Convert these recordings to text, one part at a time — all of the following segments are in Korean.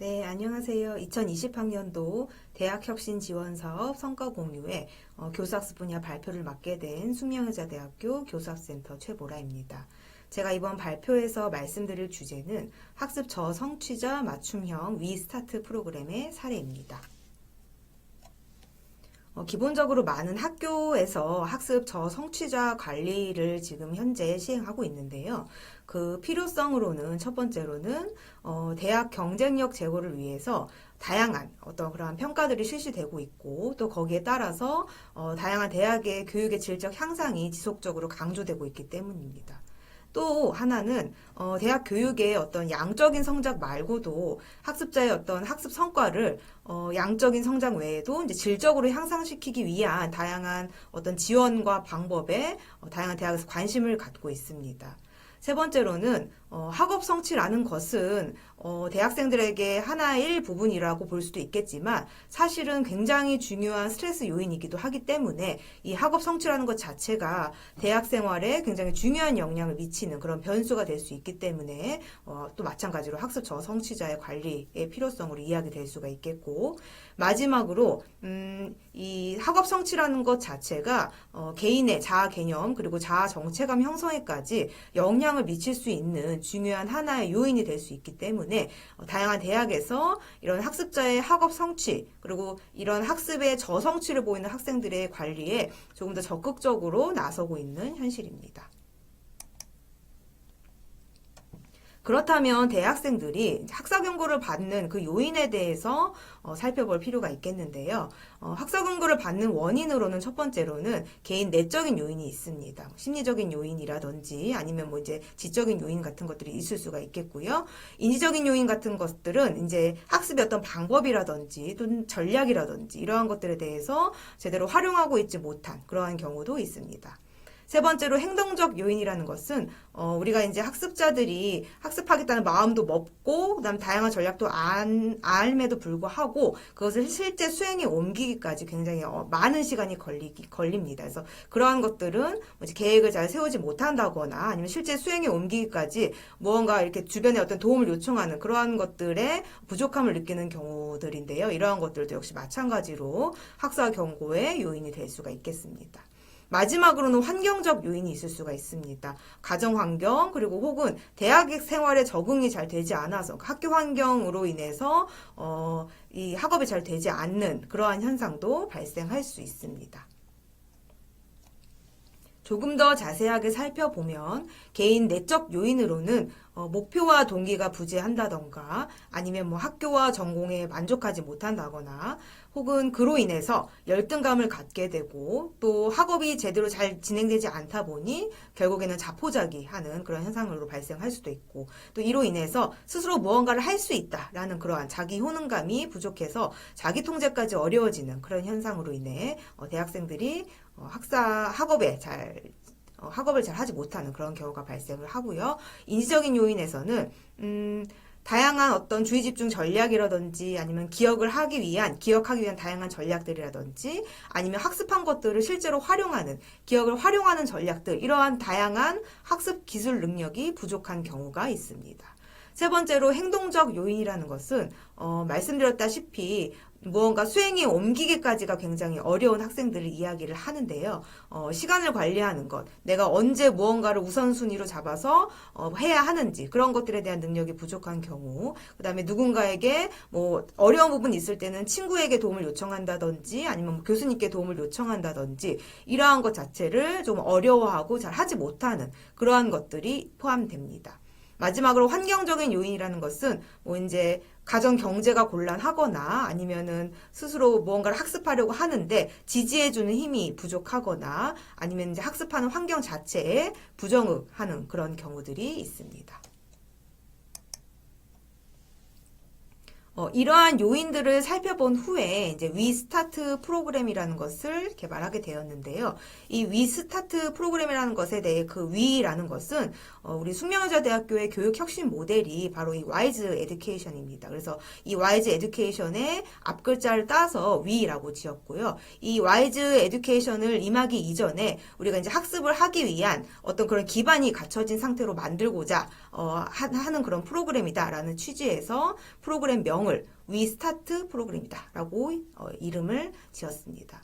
네, 안녕하세요. 2020학년도 대학혁신지원사업 성과 공유에 교수학습 분야 발표를 맡게 된 숙명여자대학교 교수학센터 최보라입니다. 제가 이번 발표에서 말씀드릴 주제는 학습 저성취자 맞춤형 위스타트 프로그램의 사례입니다. 기본적으로 많은 학교에서 학습 저성취자 관리를 지금 현재 시행하고 있는데요. 그 필요성으로는 첫 번째로는 대학 경쟁력 제고를 위해서 다양한 어떤 그러한 평가들이 실시되고 있고 또 거기에 따라서 다양한 대학의 교육의 질적 향상이 지속적으로 강조되고 있기 때문입니다. 또 하나는 대학 교육의 어떤 양적인 성적 말고도 학습자의 어떤 학습 성과를 양적인 성장 외에도 이제 질적으로 향상시키기 위한 다양한 어떤 지원과 방법에 다양한 대학에서 관심을 갖고 있습니다. 세 번째로는 학업 성취라는 것은 대학생들에게 하나의 일부분이라고 볼 수도 있겠지만 사실은 굉장히 중요한 스트레스 요인이기도 하기 때문에 이 학업 성취라는 것 자체가 대학 생활에 굉장히 중요한 영향을 미치는 그런 변수가 될 수 있기 때문에 또 마찬가지로 학습 저성취자의 관리의 필요성으로 이야기될 수가 있겠고, 마지막으로 이 학업 성취라는 것 자체가 개인의 자아 개념 그리고 자아 정체감 형성에까지 영향을 미칠 수 있는 중요한 하나의 요인이 될 수 있기 때문에 다양한 대학에서 이런 학습자의 학업 성취 그리고 이런 학습의 저성취를 보이는 학생들의 관리에 조금 더 적극적으로 나서고 있는 현실입니다. 그렇다면 대학생들이 학사 경고를 받는 그 요인에 대해서 살펴볼 필요가 있겠는데요. 학사 경고를 받는 원인으로는 첫 번째로는 개인 내적인 요인이 있습니다. 심리적인 요인이라든지 아니면 뭐 이제 지적인 요인 같은 것들이 있을 수가 있겠고요. 인지적인 요인 같은 것들은 이제 학습의 어떤 방법이라든지 또는 전략이라든지 이러한 것들에 대해서 제대로 활용하고 있지 못한 그러한 경우도 있습니다. 세 번째로 행동적 요인이라는 것은 우리가 이제 학습자들이 학습하겠다는 마음도 먹고 그다음 다양한 전략도 알매도 불구하고 그것을 실제 수행에 옮기기까지 굉장히 많은 시간이 걸립니다. 그래서 그러한 것들은 이제 계획을 잘 세우지 못한다거나 아니면 실제 수행에 옮기기까지 무언가 이렇게 주변에 어떤 도움을 요청하는 그러한 것들의 부족함을 느끼는 경우들인데요. 이러한 것들도 역시 마찬가지로 학사 경고의 요인이 될 수가 있겠습니다. 마지막으로는 환경적 요인이 있을 수가 있습니다. 가정 환경 그리고 혹은 대학 생활에 적응이 잘 되지 않아서 학교 환경으로 인해서 이 학업이 잘 되지 않는 그러한 현상도 발생할 수 있습니다. 조금 더 자세하게 살펴보면 개인 내적 요인으로는 목표와 동기가 부재한다던가 아니면 뭐 학교와 전공에 만족하지 못한다거나 혹은 그로 인해서 열등감을 갖게 되고 또 학업이 제대로 잘 진행되지 않다 보니 결국에는 자포자기하는 그런 현상으로 발생할 수도 있고 또 이로 인해서 스스로 무언가를 할 수 있다라는 그러한 자기 효능감이 부족해서 자기 통제까지 어려워지는 그런 현상으로 인해 대학생들이 학업을 잘 하지 못하는 그런 경우가 발생을 하고요. 인지적인 요인에서는 다양한 어떤 주의 집중 전략이라든지 아니면 기억하기 위한 다양한 전략들이라든지 아니면 학습한 것들을 실제로 활용하는 기억을 활용하는 전략들 이러한 다양한 학습 기술 능력이 부족한 경우가 있습니다. 세 번째로 행동적 요인이라는 것은 말씀드렸다시피 무언가 수행에 옮기기까지가 굉장히 어려운 학생들을 이야기를 하는데요. 시간을 관리하는 것, 내가 언제 무언가를 우선순위로 잡아서 해야 하는지 그런 것들에 대한 능력이 부족한 경우, 그 다음에 누군가에게 뭐 어려운 부분이 있을 때는 친구에게 도움을 요청한다든지 아니면 교수님께 도움을 요청한다든지 이러한 것 자체를 좀 어려워하고 잘 하지 못하는 그러한 것들이 포함됩니다. 마지막으로 환경적인 요인이라는 것은 뭐 이제 가정 경제가 곤란하거나 아니면은 스스로 무언가를 학습하려고 하는데 지지해주는 힘이 부족하거나 아니면 이제 학습하는 환경 자체에 부정하는 그런 경우들이 있습니다. 이러한 요인들을 살펴본 후에 이제 위스타트 프로그램이라는 것을 개발하게 되었는데요. 이 위스타트 프로그램이라는 것에 대해 그 위라는 것은 우리 숙명여자대학교의 교육 혁신 모델이 바로 이 와이즈 에듀케이션입니다. 그래서 이 와이즈 에듀케이션의 앞글자를 따서 위라고 지었고요. 이 와이즈 에듀케이션을 임하기 이전에 우리가 이제 학습을 하기 위한 어떤 그런 기반이 갖춰진 상태로 만들고자 하는 그런 프로그램이다라는 취지에서 프로그램 명 0을 위스타트 프로그램이다라고 이름을 지었습니다.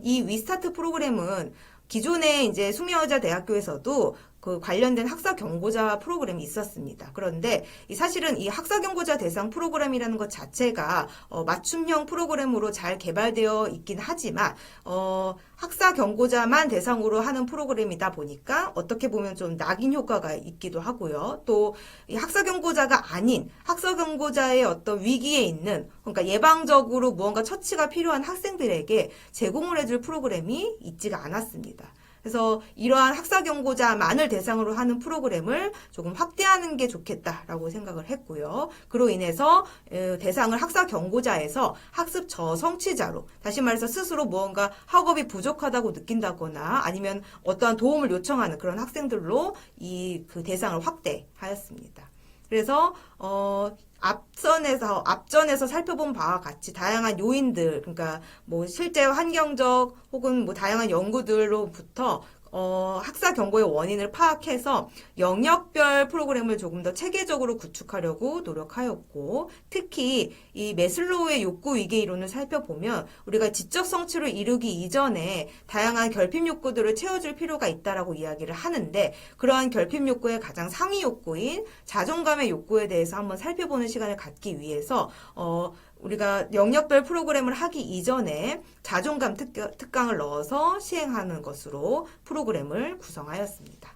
이 위스타트 프로그램은 기존에 이제 숙명여자대학교에서도 그 관련된 학사 경고자 프로그램이 있었습니다. 그런데 사실은 이 학사 경고자 대상 프로그램이라는 것 자체가 맞춤형 프로그램으로 잘 개발되어 있긴 하지만 학사 경고자만 대상으로 하는 프로그램이다 보니까 어떻게 보면 좀 낙인 효과가 있기도 하고요. 또 이 학사 경고자가 아닌 학사 경고자의 어떤 위기에 있는, 그러니까 예방적으로 무언가 처치가 필요한 학생들에게 제공을 해줄 프로그램이 있지가 않았습니다. 그래서 이러한 학사 경고자만을 대상으로 하는 프로그램을 조금 확대하는 게 좋겠다라고 생각을 했고요. 그로 인해서 대상을 학사 경고자에서 학습 저성취자로, 다시 말해서 스스로 무언가 학업이 부족하다고 느낀다거나 아니면 어떠한 도움을 요청하는 그런 학생들로 그 대상을 확대하였습니다. 그래서 앞전에서 살펴본 바와 같이 다양한 요인들, 그러니까 뭐 실제 환경적 혹은 뭐 다양한 연구들로부터 학사 경고의 원인을 파악해서 영역별 프로그램을 조금 더 체계적으로 구축하려고 노력하였고, 특히 이 매슬로우의 욕구 위계 이론을 살펴보면 우리가 지적 성취를 이루기 이전에 다양한 결핍 욕구들을 채워줄 필요가 있다라고 이야기를 하는데, 그러한 결핍 욕구의 가장 상위 욕구인 자존감의 욕구에 대해서 한번 살펴보는 시간을 갖기 위해서 우리가 영역별 프로그램을 하기 이전에 자존감 특강을 넣어서 시행하는 것으로 프로그램을 구성하였습니다.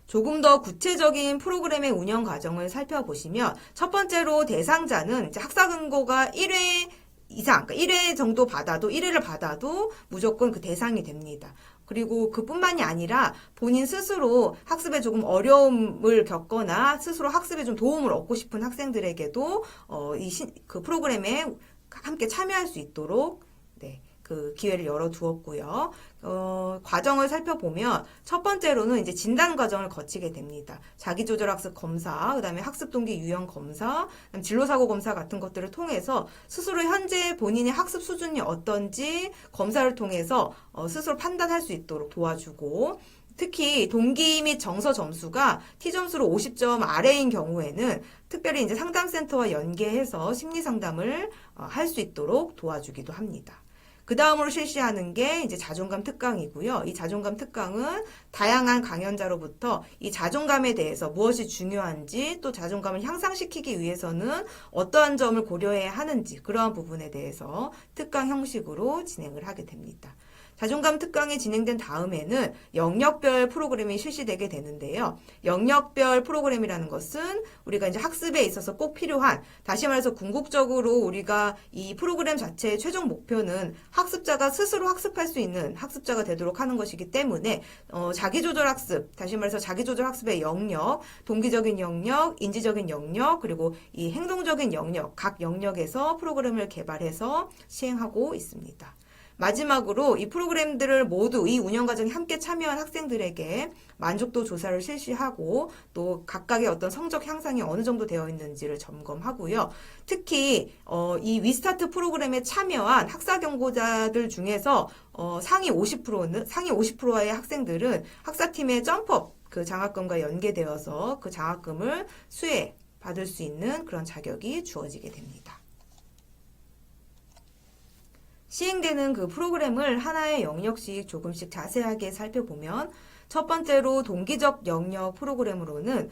조금 더 구체적인 프로그램의 운영 과정을 살펴보시면, 첫 번째로 대상자는 이제 학사 경고가 1회 이상, 그러니까 1회 정도 받아도, 1회를 받아도 무조건 그 대상이 됩니다. 그리고 그뿐만이 아니라 본인 스스로 학습에 조금 어려움을 겪거나 스스로 학습에 좀 도움을 얻고 싶은 학생들에게도 그 프로그램에 함께 참여할 수 있도록 그 기회를 열어두었고요. 과정을 살펴보면 첫 번째로는 이제 진단 과정을 거치게 됩니다. 자기조절학습 검사, 그다음에 학습동기 유형 검사, 그다음에 진로사고 검사 같은 것들을 통해서 스스로 현재 본인의 학습 수준이 어떤지 검사를 통해서 스스로 판단할 수 있도록 도와주고, 특히 동기 및 정서 점수가 T점수로 50점 아래인 경우에는 특별히 이제 상담센터와 연계해서 심리 상담을 할 수 있도록 도와주기도 합니다. 그 다음으로 실시하는 게 이제 자존감 특강이고요. 이 자존감 특강은 다양한 강연자로부터 이 자존감에 대해서 무엇이 중요한지, 또 자존감을 향상시키기 위해서는 어떠한 점을 고려해야 하는지, 그러한 부분에 대해서 특강 형식으로 진행을 하게 됩니다. 자존감 특강이 진행된 다음에는 영역별 프로그램이 실시되게 되는데요. 영역별 프로그램이라는 것은 우리가 이제 학습에 있어서 꼭 필요한, 다시 말해서 궁극적으로 우리가 이 프로그램 자체의 최종 목표는 학습자가 스스로 학습할 수 있는 학습자가 되도록 하는 것이기 때문에 자기조절 학습, 다시 말해서 자기조절 학습의 영역, 동기적인 영역, 인지적인 영역, 그리고 이 행동적인 영역, 각 영역에서 프로그램을 개발해서 시행하고 있습니다. 마지막으로 이 프로그램들을 모두 이 운영 과정에 함께 참여한 학생들에게 만족도 조사를 실시하고, 또 각각의 어떤 성적 향상이 어느 정도 되어 있는지를 점검하고요. 특히 이 위스타트 프로그램에 참여한 학사 경고자들 중에서 상위 50%의 학생들은 학사팀의 점프업 그 장학금과 연계되어서 그 장학금을 수혜 받을 수 있는 그런 자격이 주어지게 됩니다. 시행되는 그 프로그램을 하나의 영역씩 조금씩 자세하게 살펴보면, 첫 번째로 동기적 영역 프로그램으로는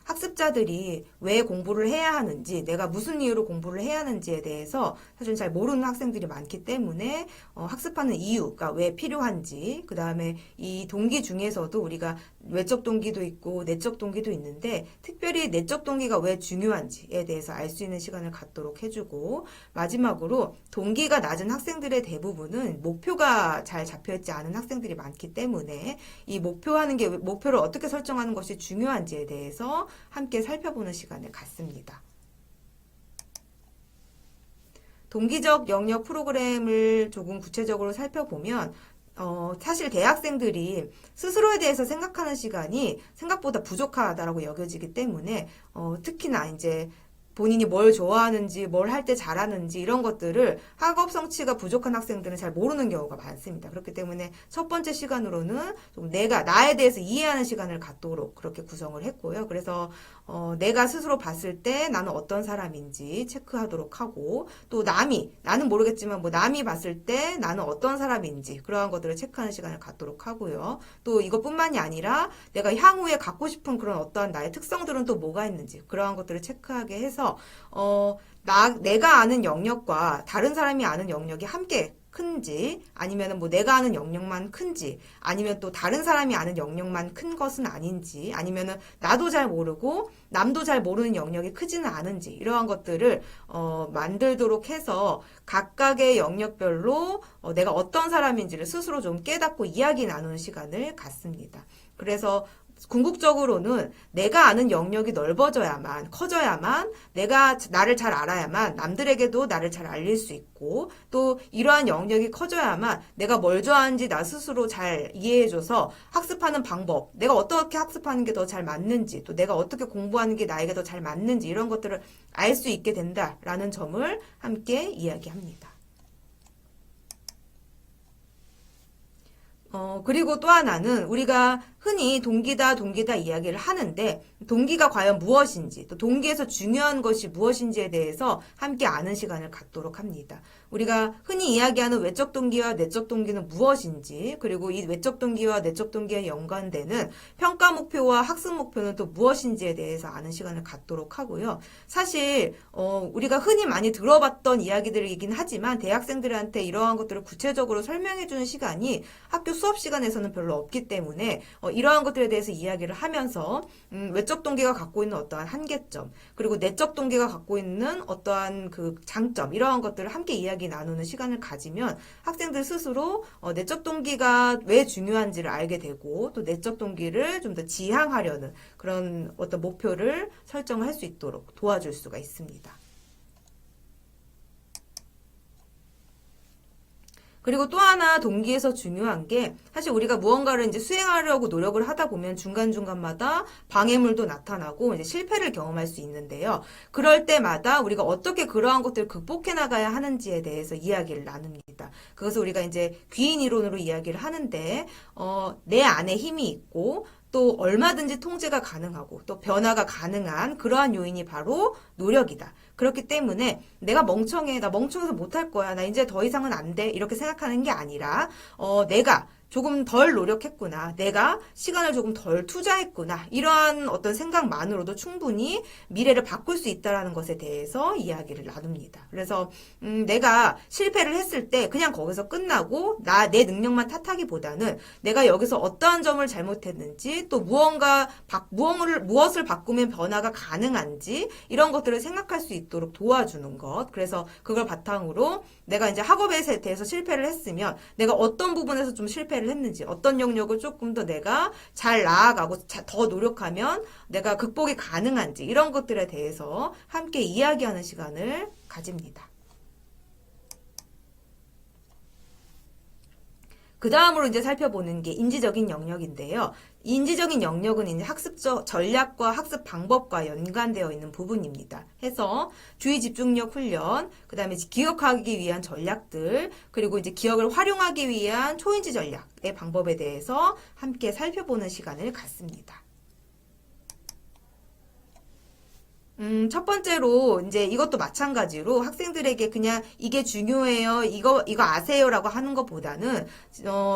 학습자들이 왜 공부를 해야 하는지, 내가 무슨 이유로 공부를 해야 하는지에 대해서 사실 잘 모르는 학생들이 많기 때문에 학습하는 이유가 왜 필요한지, 그 다음에 이 동기 중에서도 우리가 외적 동기도 있고 내적 동기도 있는데 특별히 내적 동기가 왜 중요한지에 대해서 알 수 있는 시간을 갖도록 해주고, 마지막으로 동기가 낮은 학생들의 대부분은 목표가 잘 잡혀있지 않은 학생들이 많기 때문에 이 목표를 어떻게 설정하는 것이 중요한지에 대해서 함께 살펴보는 시간을 갖습니다. 동기적 영역 프로그램을 조금 구체적으로 살펴보면, 사실 대학생들이 스스로에 대해서 생각하는 시간이 생각보다 부족하다라고 여겨지기 때문에 특히나 이제 본인이 뭘 좋아하는지, 뭘 할 때 잘하는지 이런 것들을 학업 성취가 부족한 학생들은 잘 모르는 경우가 많습니다. 그렇기 때문에 첫 번째 시간으로는 좀 내가 나에 대해서 이해하는 시간을 갖도록 그렇게 구성을 했고요. 그래서 내가 스스로 봤을 때 나는 어떤 사람인지 체크하도록 하고 또 나는 모르겠지만 뭐 남이 봤을 때 나는 어떤 사람인지 그러한 것들을 체크하는 시간을 갖도록 하고요. 또 이것뿐만이 아니라 내가 향후에 갖고 싶은 그런 어떠한 나의 특성들은 또 뭐가 있는지 그러한 것들을 체크하게 해서 내가 아는 영역과 다른 사람이 아는 영역이 함께 큰지 아니면 뭐 내가 아는 영역만 큰지 아니면 또 다른 사람이 아는 영역만 큰 것은 아닌지 아니면은 나도 잘 모르고 남도 잘 모르는 영역이 크지는 않은지 이러한 것들을 만들도록 해서 각각의 영역별로 내가 어떤 사람인지를 스스로 좀 깨닫고 이야기 나누는 시간을 갖습니다. 그래서 궁극적으로는 내가 아는 영역이 넓어져야만, 커져야만, 내가 나를 잘 알아야만 남들에게도 나를 잘 알릴 수 있고, 또 이러한 영역이 커져야만 내가 뭘 좋아하는지 나 스스로 잘 이해해줘서 학습하는 방법, 내가 어떻게 학습하는 게 더 잘 맞는지, 또 내가 어떻게 공부하는 게 나에게 더 잘 맞는지 이런 것들을 알 수 있게 된다라는 점을 함께 이야기합니다. 그리고 또 하나는 우리가 흔히 동기다 이야기를 하는데 동기가 과연 무엇인지 또 동기에서 중요한 것이 무엇인지에 대해서 함께 아는 시간을 갖도록 합니다. 우리가 흔히 이야기하는 외적 동기와 내적 동기는 무엇인지 그리고 이 외적 동기와 내적 동기에 연관되는 평가 목표와 학습 목표는 또 무엇인지에 대해서 아는 시간을 갖도록 하고요. 사실 우리가 흔히 많이 들어봤던 이야기들이긴 하지만 대학생들한테 이러한 것들을 구체적으로 설명해주는 시간이 학교 수업 시간에서는 별로 없기 때문에 이러한 것들에 대해서 이야기를 하면서 외적 동기가 갖고 있는 어떠한 한계점 그리고 내적 동기가 갖고 있는 어떠한 그 장점 이러한 것들을 함께 이야기 나누는 시간을 가지면 학생들 스스로 내적 동기가 왜 중요한지를 알게 되고 또 내적 동기를 좀 더 지향하려는 그런 어떤 목표를 설정할 수 있도록 도와줄 수가 있습니다. 그리고 또 하나 동기에서 중요한 게 사실 우리가 무언가를 이제 수행하려고 노력을 하다 보면 중간중간마다 방해물도 나타나고 이제 실패를 경험할 수 있는데요. 그럴 때마다 우리가 어떻게 그러한 것들을 극복해 나가야 하는지에 대해서 이야기를 나눕니다. 그것을 우리가 이제 귀인 이론으로 이야기를 하는데 내 안에 힘이 있고 또 얼마든지 통제가 가능하고 또 변화가 가능한 그러한 요인이 바로 노력이다. 그렇기 때문에 내가 멍청해, 나 멍청해서 못할 거야, 나 이제 더 이상은 안 돼 이렇게 생각하는 게 아니라 내가 조금 덜 노력했구나. 내가 시간을 조금 덜 투자했구나. 이러한 어떤 생각만으로도 충분히 미래를 바꿀 수 있다는 것에 대해서 이야기를 나눕니다. 그래서 내가 실패를 했을 때 그냥 거기서 끝나고 내 능력만 탓하기보다는 내가 여기서 어떠한 점을 잘못했는지 또 무엇을 바꾸면 변화가 가능한지 이런 것들을 생각할 수 있도록 도와주는 것. 그래서 그걸 바탕으로 내가 이제 학업에 대해서 실패를 했으면 내가 어떤 부분에서 좀 실패를 했는지 어떤 영역을 조금 더 내가 잘 나아가고 더 노력하면 내가 극복이 가능한지 이런 것들에 대해서 함께 이야기하는 시간을 가집니다. 그 다음으로 이제 살펴보는 게 인지적인 영역인데요. 인지적인 영역은 이제 학습적 전략과 학습 방법과 연관되어 있는 부분입니다. 해서 주의 집중력 훈련, 그 다음에 기억하기 위한 전략들, 그리고 이제 기억을 활용하기 위한 초인지 전략의 방법에 대해서 함께 살펴보는 시간을 갖습니다. 첫 번째로 이제 이것도 마찬가지로 학생들에게 그냥 이게 중요해요, 이거 아세요라고 하는 것보다는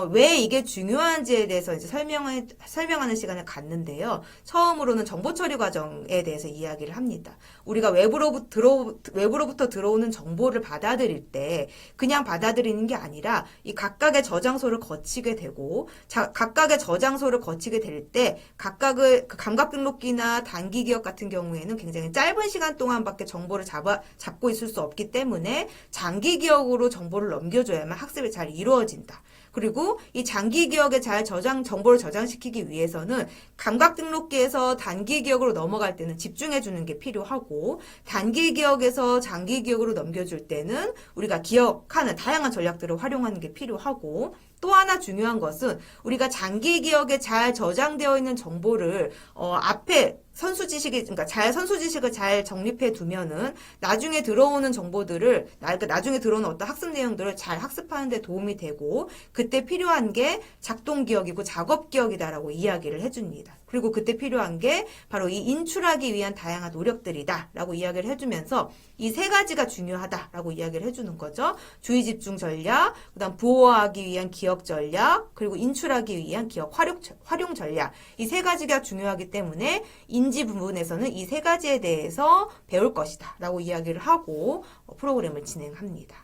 왜 이게 중요한지에 대해서 이제 설명하는 시간을 갖는데요. 처음으로는 정보 처리 과정에 대해서 이야기를 합니다. 우리가 외부로부터 들어오는 정보를 받아들일 때 그냥 받아들이는 게 아니라 이 각각의 저장소를 거치게 되고 각각의 저장소를 거치게 될 때 각각의 감각 등록기나 단기 기억 같은 경우에는 굉장히 짧은 시간 동안밖에 정보를 잡고 있을 수 없기 때문에 장기 기억으로 정보를 넘겨줘야만 학습이 잘 이루어진다. 그리고 이 장기 기억에 잘 정보를 저장시키기 위해서는 감각 등록기에서 단기 기억으로 넘어갈 때는 집중해 주는 게 필요하고, 단기 기억에서 장기 기억으로 넘겨줄 때는 우리가 기억하는 다양한 전략들을 활용하는 게 필요하고, 또 하나 중요한 것은 우리가 장기 기억에 잘 저장되어 있는 정보를 앞에 그러니까 선수 지식을 잘 정립해 두면은 나중에 들어오는 정보들을, 그러니까 나중에 들어오는 어떤 학습 내용들을 잘 학습하는 데 도움이 되고, 그때 필요한 게 작동 기억이고 작업 기억이다라고 이야기를 해줍니다. 그리고 그때 필요한 게 바로 이 인출하기 위한 다양한 노력들이다라고 이야기를 해주면서 이 세 가지가 중요하다라고 이야기를 해주는 거죠. 주의 집중 전략, 그다음 부호하기 위한 기억 전략, 그리고 인출하기 위한 기억 활용 전략. 이 세 가지가 중요하기 때문에 인지 부분에서는 이 세 가지에 대해서 배울 것이다 라고 이야기를 하고 프로그램을 진행합니다.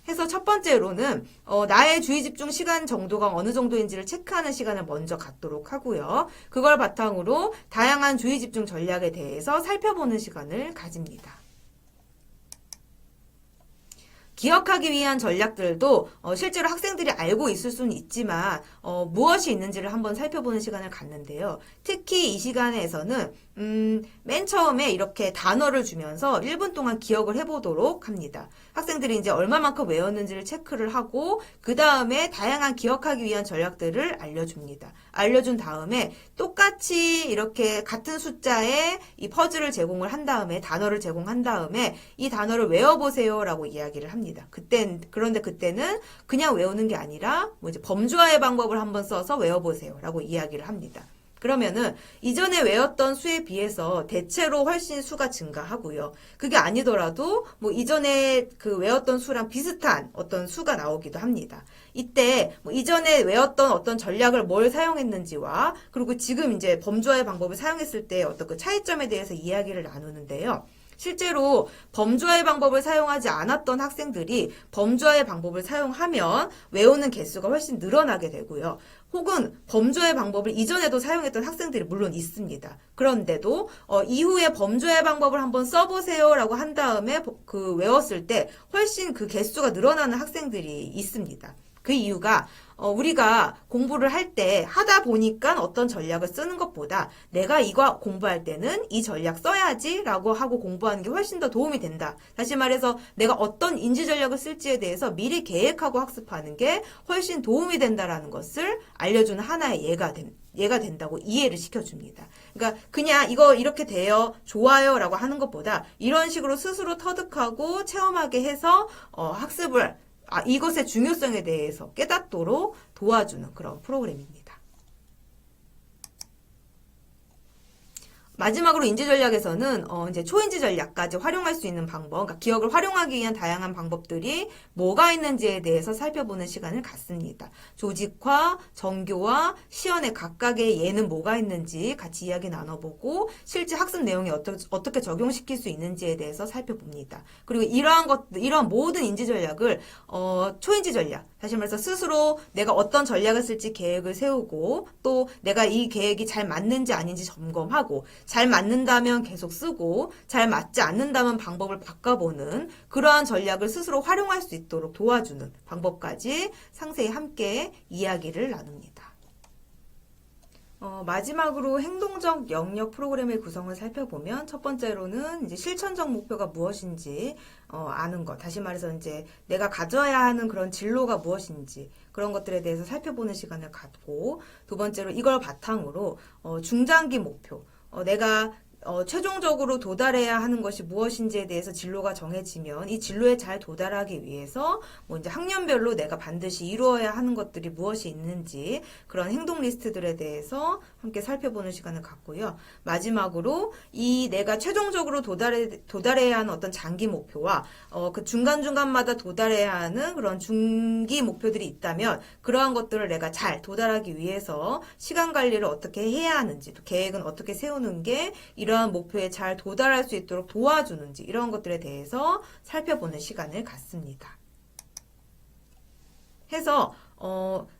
해서 첫 번째로는 나의 주의 집중 시간 정도가 어느 정도인지를 체크하는 시간을 먼저 갖도록 하고요. 그걸 바탕으로 다양한 주의 집중 전략에 대해서 살펴보는 시간을 가집니다. 기억하기 위한 전략들도 실제로 학생들이 알고 있을 수는 있지만 무엇이 있는지를 한번 살펴보는 시간을 갖는데요. 특히 이 시간에서는 맨 처음에 이렇게 단어를 주면서 1분 동안 기억을 해보도록 합니다. 학생들이 이제 얼마만큼 외웠는지를 체크를 하고 그 다음에 다양한 기억하기 위한 전략들을 알려줍니다. 알려준 다음에 똑같이 이렇게 같은 숫자의 이 퍼즐을 제공을 한 다음에 단어를 제공한 다음에 이 단어를 외워보세요 라고 이야기를 합니다. 그런데 그때는 그냥 외우는 게 아니라 뭐 이제 범주화의 방법을 한번 써서 외워보세요 라고 이야기를 합니다. 그러면은 이전에 외웠던 수에 비해서 대체로 훨씬 수가 증가하고요. 그게 아니더라도 뭐 이전에 그 외웠던 수랑 비슷한 어떤 수가 나오기도 합니다. 이때 뭐 이전에 외웠던 어떤 전략을 뭘 사용했는지와 그리고 지금 이제 범주화의 방법을 사용했을 때 어떤 그 차이점에 대해서 이야기를 나누는데요. 실제로 범주화의 방법을 사용하지 않았던 학생들이 범주화의 방법을 사용하면 외우는 개수가 훨씬 늘어나게 되고요. 혹은 범주화의 방법을 이전에도 사용했던 학생들이 물론 있습니다. 그런데도 이후에 범주화의 방법을 한번 써보세요 라고 한 다음에 그 외웠을 때 훨씬 그 개수가 늘어나는 학생들이 있습니다. 그 이유가 우리가 공부를 할 때 하다 보니까 어떤 전략을 쓰는 것보다 내가 이거 공부할 때는 이 전략 써야지 라고 하고 공부하는 게 훨씬 더 도움이 된다. 다시 말해서 내가 어떤 인지 전략을 쓸지에 대해서 미리 계획하고 학습하는 게 훨씬 도움이 된다라는 것을 알려주는 하나의 예가 된다고 이해를 시켜줍니다. 그러니까 그냥 이거 이렇게 돼요, 좋아요 라고 하는 것보다 이런 식으로 스스로 터득하고 체험하게 해서 학습을 이것의 중요성에 대해서 깨닫도록 도와주는 그런 프로그램입니다. 마지막으로 인지 전략에서는 이제 초인지 전략까지 활용할 수 있는 방법, 그러니까 기억을 활용하기 위한 다양한 방법들이 뭐가 있는지에 대해서 살펴보는 시간을 갖습니다. 조직화, 정교화, 시연의 각각의 예는 뭐가 있는지 같이 이야기 나눠보고 실제 학습 내용에 어떻게 적용시킬 수 있는지에 대해서 살펴봅니다. 그리고 이러한 모든 인지 전략을 초인지 전략, 다시 말해서 스스로 내가 어떤 전략을 쓸지 계획을 세우고 또 내가 이 계획이 잘 맞는지 아닌지 점검하고 잘 맞는다면 계속 쓰고 잘 맞지 않는다면 방법을 바꿔보는 그러한 전략을 스스로 활용할 수 있도록 도와주는 방법까지 상세히 함께 이야기를 나눕니다. 마지막으로 행동적 영역 프로그램의 구성을 살펴보면 첫 번째로는 이제 실천적 목표가 무엇인지 아는 것. 다시 말해서 이제 내가 가져야 하는 그런 진로가 무엇인지 그런 것들에 대해서 살펴보는 시간을 갖고 두 번째로 이걸 바탕으로 중장기 목표. 내가 최종적으로 도달해야 하는 것이 무엇인지에 대해서 진로가 정해지면 이 진로에 잘 도달하기 위해서 뭐 이제 학년별로 내가 반드시 이루어야 하는 것들이 무엇이 있는지 그런 행동 리스트들에 대해서 함께 살펴보는 시간을 갖고요. 마지막으로 이 내가 최종적으로 도달해야 하는 어떤 장기 목표와 그 중간중간마다 도달해야 하는 그런 중기 목표들이 있다면 그러한 것들을 내가 잘 도달하기 위해서 시간 관리를 어떻게 해야 하는지 또 계획은 어떻게 세우는 게 이러한 목표에 잘 도달할 수 있도록 도와주는지 이런 것들에 대해서 살펴보는 시간을 갖습니다. 해서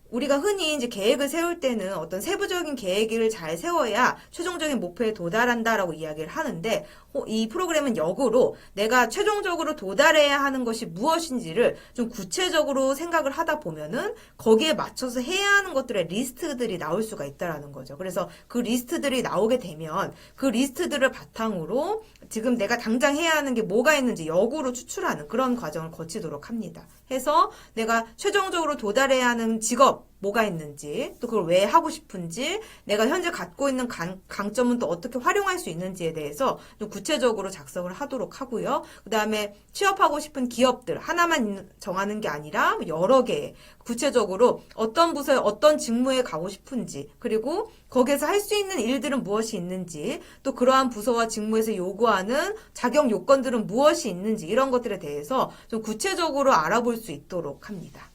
우리가 흔히 이제 계획을 세울 때는 어떤 세부적인 계획을 잘 세워야 최종적인 목표에 도달한다라고 이야기를 하는데, 이 프로그램은 역으로 내가 최종적으로 도달해야 하는 것이 무엇인지를 좀 구체적으로 생각을 하다 보면은 거기에 맞춰서 해야 하는 것들의 리스트들이 나올 수가 있다라는 거죠. 그래서 그 리스트들이 나오게 되면 그 리스트들을 바탕으로 지금 내가 당장 해야 하는 게 뭐가 있는지 역으로 추출하는 그런 과정을 거치도록 합니다. 해서 내가 최종적으로 도달해야 하는 직업, 뭐가 있는지, 또 그걸 왜 하고 싶은지, 내가 현재 갖고 있는 강점은 또 어떻게 활용할 수 있는지에 대해서 좀 구체적으로 작성을 하도록 하고요. 그 다음에 취업하고 싶은 기업들, 하나만 정하는 게 아니라 여러 개, 구체적으로 어떤 부서에 어떤 직무에 가고 싶은지, 그리고 거기에서 할 수 있는 일들은 무엇이 있는지, 또 그러한 부서와 직무에서 요구하는 자격 요건들은 무엇이 있는지, 이런 것들에 대해서 좀 구체적으로 알아볼 수 있도록 합니다.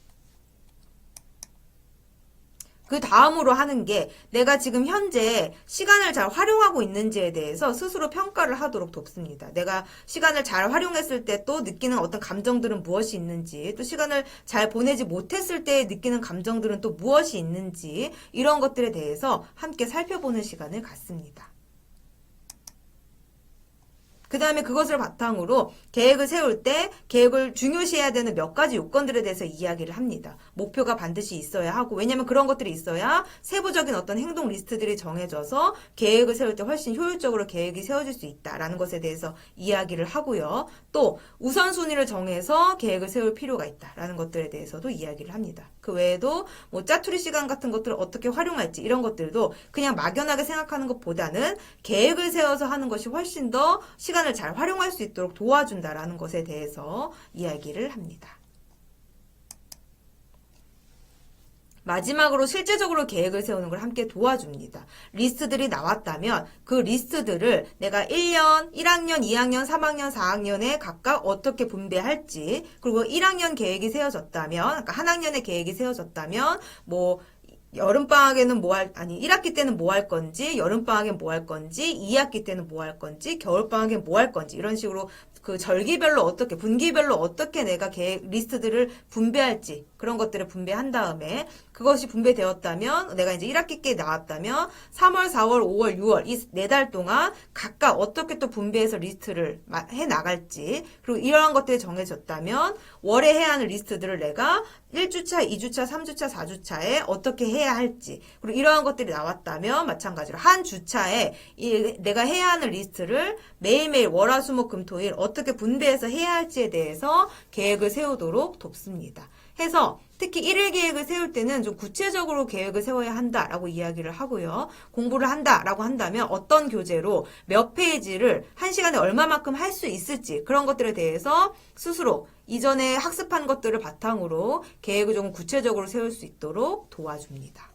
그 다음으로 하는 게 내가 지금 현재 시간을 잘 활용하고 있는지에 대해서 스스로 평가를 하도록 돕습니다. 내가 시간을 잘 활용했을 때 또 느끼는 어떤 감정들은 무엇이 있는지, 또 시간을 잘 보내지 못했을 때 느끼는 감정들은 또 무엇이 있는지, 이런 것들에 대해서 함께 살펴보는 시간을 갖습니다. 그 다음에 그것을 바탕으로 계획을 세울 때 계획을 중요시해야 되는 몇 가지 요건들에 대해서 이야기를 합니다. 목표가 반드시 있어야 하고, 왜냐면 그런 것들이 있어야 세부적인 어떤 행동 리스트들이 정해져서 계획을 세울 때 훨씬 효율적으로 계획이 세워질 수 있다라는 것에 대해서 이야기를 하고요. 또 우선순위를 정해서 계획을 세울 필요가 있다라는 것들에 대해서도 이야기를 합니다. 그 외에도 뭐 짜투리 시간 같은 것들을 어떻게 활용할지, 이런 것들도 그냥 막연하게 생각하는 것보다는 계획을 세워서 하는 것이 훨씬 더 시간을 잘 활용할 수 있도록 도와준다라는 것에 대해서 이야기를 합니다. 마지막으로 실제적으로 계획을 세우는 걸 함께 도와줍니다. 리스트들이 나왔다면 그 리스트들을 내가 1년, 1학년, 2학년, 3학년, 4학년에 각각 어떻게 분배할지, 그리고 1학년 계획이 세워졌다면, 그러니까 한 학년의 계획이 세워졌다면 뭐 여름방학에는 1학기 때는 뭐 할 건지, 여름방학엔 뭐 할 건지, 2학기 때는 뭐 할 건지, 겨울방학엔 뭐 할 건지, 이런 식으로 그 절기별로 어떻게, 분기별로 어떻게 내가 계획, 리스트들을 분배할지, 그런 것들을 분배한 다음에, 그것이 분배되었다면, 내가 이제 1학기께 나왔다면, 3월, 4월, 5월, 6월, 이 4달 동안 각각 어떻게 또 분배해서 리스트를 해 나갈지, 그리고 이러한 것들이 정해졌다면, 월에 해야 하는 리스트들을 내가 1주차, 2주차, 3주차, 4주차에 어떻게 해야 할지, 그리고 이러한 것들이 나왔다면 마찬가지로 한 주차에 내가 해야 하는 리스트를 매일매일 월화수목금토일 어떻게 분배해서 해야 할지에 대해서 계획을 세우도록 돕습니다. 해서 특히 1일 계획을 세울 때는 좀 구체적으로 계획을 세워야 한다라고 이야기를 하고요. 공부를 한다라고 한다면 어떤 교재로 몇 페이지를 한 시간에 얼마만큼 할 수 있을지, 그런 것들에 대해서 스스로 이전에 학습한 것들을 바탕으로 계획을 좀 구체적으로 세울 수 있도록 도와줍니다.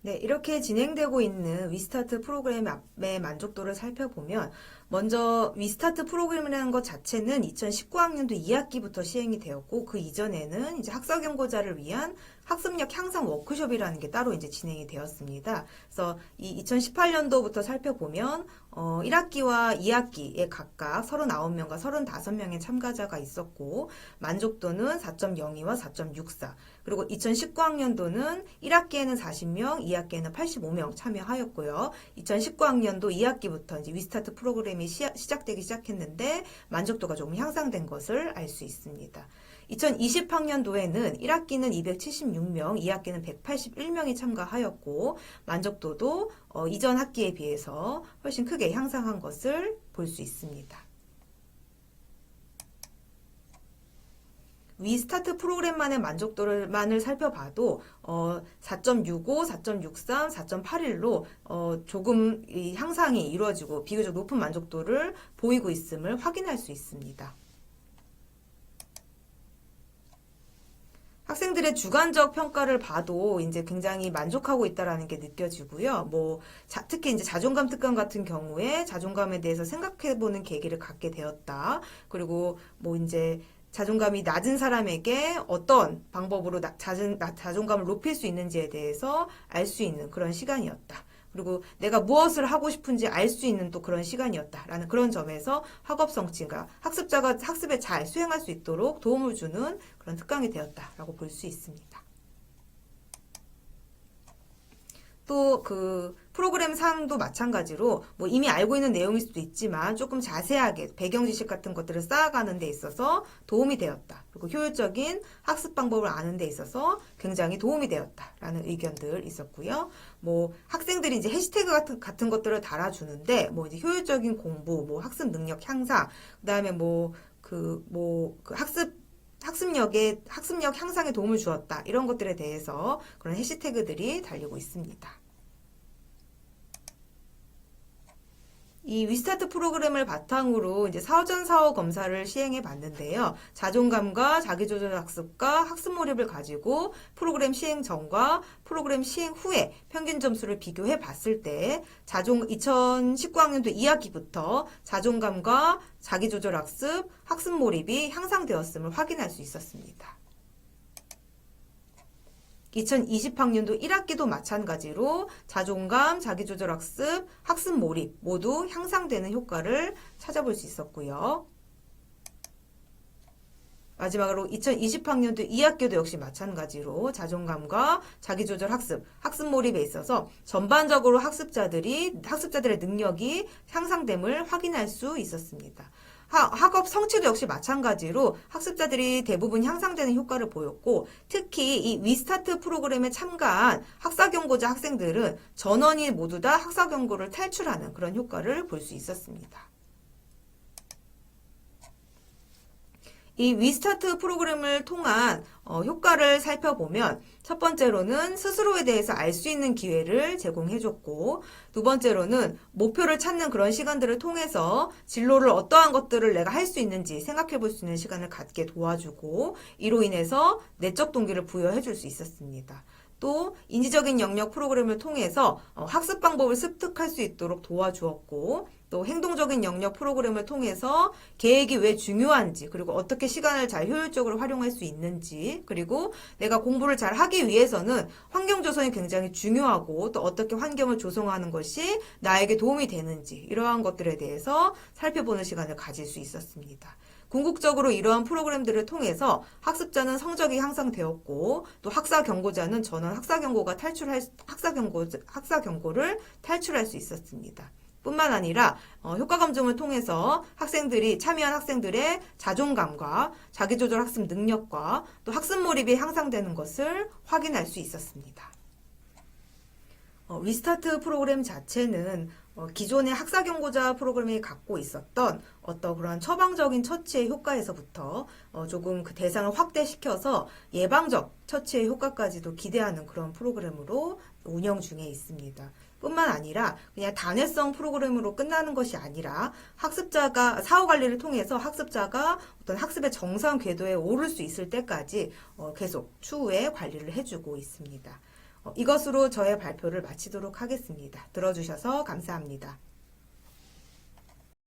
네, 이렇게 진행되고 있는 위스타트 프로그램의 만족도를 살펴보면, 먼저 위스타트 프로그램이라는 것 자체는 2019학년도 2학기부터 시행이 되었고, 그 이전에는 이제 학사 경고자를 위한 학습력 향상 워크숍이라는 게 따로 이제 진행이 되었습니다. 그래서 이 2018년도부터 살펴보면 1학기와 2학기에 각각 39명과 35명의 참가자가 있었고, 만족도는 4.02와 4.64. 그리고 2019학년도는 1학기에는 40명, 2학기에는 85명 참여하였고요. 2019학년도 2학기부터 이제 위스타트 프로그램이 시작되기 시작했는데 만족도가 조금 향상된 것을 알 수 있습니다. 2020학년도에는 1학기는 276명, 2학기는 181명이 참가하였고, 만족도도 이전 학기에 비해서 훨씬 크게 향상한 것을 볼 수 있습니다. 위스타트 프로그램만의 만족도만을 살펴봐도 4.65, 4.63, 4.81로 조금 향상이 이루어지고 비교적 높은 만족도를 보이고 있음을 확인할 수 있습니다. 학생들의 주관적 평가를 봐도 이제 굉장히 만족하고 있다라는 게 느껴지고요. 특히 이제 자존감 특강 같은 경우에 자존감에 대해서 생각해보는 계기를 갖게 되었다. 그리고 이제 자존감이 낮은 사람에게 어떤 방법으로 자존감을 높일 수 있는지에 대해서 알 수 있는 그런 시간이었다. 그리고 내가 무엇을 하고 싶은지 알 수 있는 또 그런 시간이었다라는 그런 점에서 학업 성취가 학습자가 학습에 잘 수행할 수 있도록 도움을 주는 그런 특강이 되었다라고 볼 수 있습니다. 또 그 프로그램 사항도 마찬가지로 뭐 이미 알고 있는 내용일 수도 있지만 조금 자세하게 배경 지식 같은 것들을 쌓아가는 데 있어서 도움이 되었다. 그리고 효율적인 학습 방법을 아는 데 있어서 굉장히 도움이 되었다라는 의견들 있었고요. 뭐 학생들이 이제 해시태그 같은 것들을 달아주는데 뭐 이제 효율적인 공부, 뭐 학습 능력 향상, 그다음에 그 학습력 향상에 도움을 주었다. 이런 것들에 대해서 그런 해시태그들이 달리고 있습니다. 이 위스타트 프로그램을 바탕으로 이제 사전 사후 검사를 시행해 봤는데요. 자존감과 자기조절 학습과 학습 몰입을 가지고 프로그램 시행 전과 프로그램 시행 후에 평균 점수를 비교해 봤을 때 2019학년도 2학기부터 자존감과 자기조절 학습, 학습 몰입이 향상되었음을 확인할 수 있었습니다. 2020학년도 1학기도 마찬가지로 자존감, 자기조절 학습, 학습 몰입 모두 향상되는 효과를 찾아볼 수 있었고요. 마지막으로 2020학년도 2학기도 역시 마찬가지로 자존감과 자기조절 학습, 학습 몰입에 있어서 전반적으로 학습자들의 능력이 향상됨을 확인할 수 있었습니다. 학업 성취도 역시 마찬가지로 학습자들이 대부분 향상되는 효과를 보였고 특히 이 위스타트 프로그램에 참가한 학사경고자 학생들은 전원이 모두 다 학사경고를 탈출하는 그런 효과를 볼 수 있었습니다. 이 위스타트 프로그램을 통한 효과를 살펴보면 첫 번째로는 스스로에 대해서 알 수 있는 기회를 제공해줬고 두 번째로는 목표를 찾는 그런 시간들을 통해서 진로를 어떠한 것들을 내가 할 수 있는지 생각해 볼 수 있는 시간을 갖게 도와주고 이로 인해서 내적 동기를 부여해 줄 수 있었습니다. 또 인지적인 영역 프로그램을 통해서 학습 방법을 습득할 수 있도록 도와주었고 또 행동적인 영역 프로그램을 통해서 계획이 왜 중요한지 그리고 어떻게 시간을 잘 효율적으로 활용할 수 있는지 그리고 내가 공부를 잘 하기 위해서는 환경 조성이 굉장히 중요하고 또 어떻게 환경을 조성하는 것이 나에게 도움이 되는지 이러한 것들에 대해서 살펴보는 시간을 가질 수 있었습니다. 궁극적으로 이러한 프로그램들을 통해서 학습자는 성적이 향상되었고 또 학사경고자는 전원 학사경고를 탈출할 수 있었습니다. 뿐만 아니라 효과 검증을 통해서 참여한 학생들의 자존감과 자기조절 학습 능력과 또 학습 몰입이 향상되는 것을 확인할 수 있었습니다. 위스타트 프로그램 자체는 기존의 학사경고자 프로그램이 갖고 있었던 어떤 그런 처방적인 처치의 효과에서부터 조금 그 대상을 확대시켜서 예방적 처치의 효과까지도 기대하는 그런 프로그램으로 운영 중에 있습니다. 뿐만 아니라 그냥 단회성 프로그램으로 끝나는 것이 아니라 학습자가 사후 관리를 통해서 학습자가 어떤 학습의 정상 궤도에 오를 수 있을 때까지 계속 추후에 관리를 해주고 있습니다. 이것으로 저의 발표를 마치도록 하겠습니다. 들어주셔서 감사합니다.